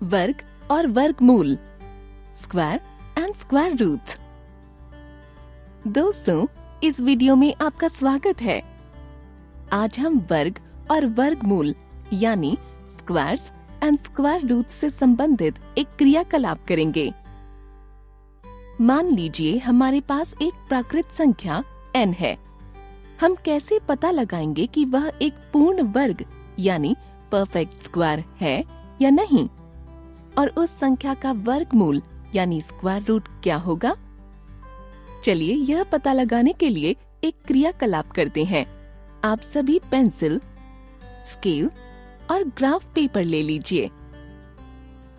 वर्ग और वर्गमूल, स्क्वायर एंड स्क्वायर रूट। दोस्तों, इस वीडियो में आपका स्वागत है। आज हम वर्ग और वर्गमूल यानी स्क्वायर्स एंड स्क्वायर रूट से संबंधित एक क्रियाकलाप करेंगे। मान लीजिए हमारे पास एक प्राकृत संख्या n है। हम कैसे पता लगाएंगे कि वह एक पूर्ण वर्ग यानी परफेक्ट स्क्वायर है या नहीं, और उस संख्या का वर्गमूल यानी स्क्वायर रूट क्या होगा? चलिए यह पता लगाने के लिए एक क्रियाकलाप करते हैं। आप सभी पेंसिल, स्केल और ग्राफ पेपर ले लीजिए।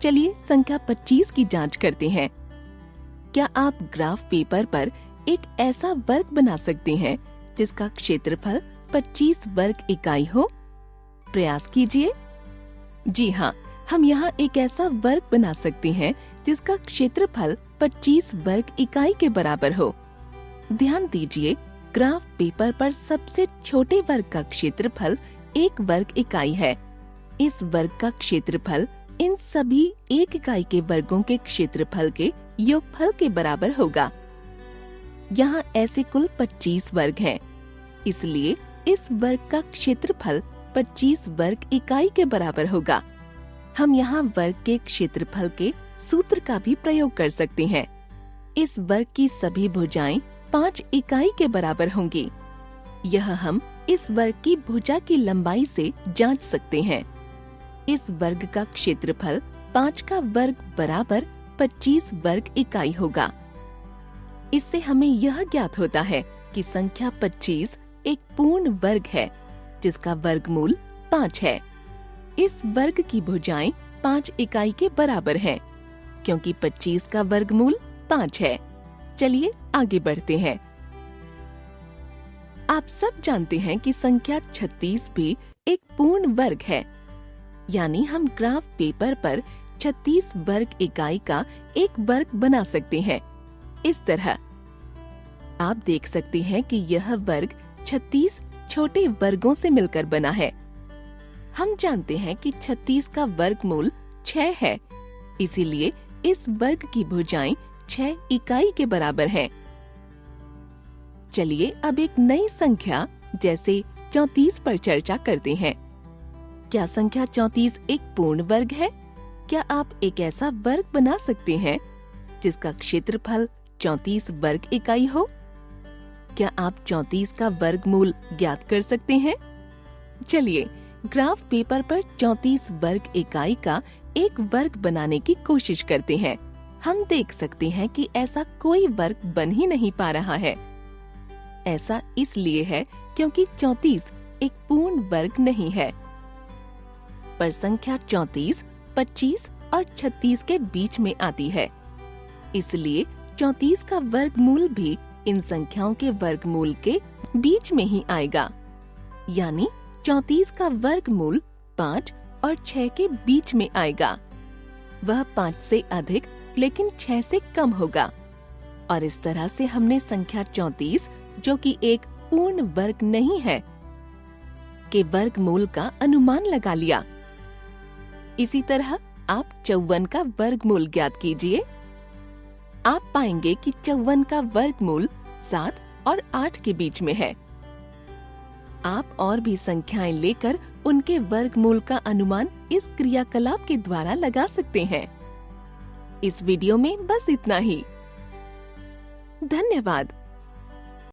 चलिए संख्या 25 की जांच करते हैं। क्या आप ग्राफ पेपर पर एक ऐसा वर्ग बना सकते हैं जिसका क्षेत्रफल 25 वर्ग इकाई हो? प्रयास कीजिए। जी हाँ, हम यहाँ एक ऐसा वर्ग बना सकते हैं जिसका क्षेत्रफल 25 वर्ग इकाई के बराबर हो। ध्यान दीजिए, ग्राफ पेपर पर सबसे छोटे वर्ग का क्षेत्रफल 1 वर्ग इकाई है। इस वर्ग का क्षेत्रफल इन सभी 1 इकाई के वर्गों के क्षेत्रफल के योगफल के बराबर होगा। यहाँ ऐसे कुल 25 वर्ग हैं, इसलिए इस वर्ग का क्षेत्रफल 25 वर्ग इकाई के बराबर होगा। हम यहाँ वर्ग के क्षेत्रफल के सूत्र का भी प्रयोग कर सकते हैं। इस वर्ग की सभी भुजाएं 5 इकाई के बराबर होंगी। यह हम इस वर्ग की भुजा की लंबाई से जांच सकते हैं। इस वर्ग का क्षेत्रफल 5 का वर्ग बराबर 25 वर्ग इकाई होगा। इससे हमें यह ज्ञात होता है कि संख्या 25 एक पूर्ण वर्ग है जिसका वर्गमूल 5 है। इस वर्ग की भुजाएं 5 इकाई के बराबर हैं, क्योंकि 25 का वर्गमूल 5 है। चलिए आगे बढ़ते हैं। आप सब जानते हैं कि संख्या 36 भी एक पूर्ण वर्ग है, यानी हम ग्राफ पेपर पर 36 वर्ग इकाई का एक वर्ग बना सकते हैं। इस तरह आप देख सकते हैं कि यह वर्ग 36 छोटे वर्गों से मिलकर बना है। हम जानते हैं कि 36 का वर्गमूल 6 है, इसीलिए इस वर्ग की भुजाएं 6 इकाई के बराबर हैं। चलिए अब एक नई संख्या जैसे 34 पर चर्चा करते हैं। क्या संख्या 34 एक पूर्ण वर्ग है? क्या आप एक ऐसा वर्ग बना सकते हैं जिसका क्षेत्रफल 34 वर्ग इकाई हो? क्या आप 34 का वर्गमूल ज्ञात कर सकते हैं? चलिए ग्राफ पेपर पर 34 वर्ग इकाई का एक वर्ग बनाने की कोशिश करते हैं। हम देख सकते हैं कि ऐसा कोई वर्ग बन ही नहीं पा रहा है। ऐसा इसलिए है क्योंकि 34 एक पूर्ण वर्ग नहीं है। पर संख्या 34, 25 और 36 के बीच में आती है, इसलिए 34 का वर्गमूल भी इन संख्याओं के वर्गमूल के बीच में ही आएगा। यानी 34 का वर्गमूल 5 और 6 के बीच में आएगा। वह 5 से अधिक लेकिन 6 से कम होगा। और इस तरह से हमने संख्या 34, जो कि एक पूर्ण वर्ग नहीं है, के वर्गमूल का अनुमान लगा लिया। इसी तरह आप 54 का वर्गमूल ज्ञात कीजिए। आप पाएंगे कि 54 का वर्गमूल 7 और 8 के बीच में है। आप और भी संख्याएं लेकर उनके वर्गमूल का अनुमान इस क्रियाकलाप के द्वारा लगा सकते हैं। इस वीडियो में बस इतना ही। धन्यवाद।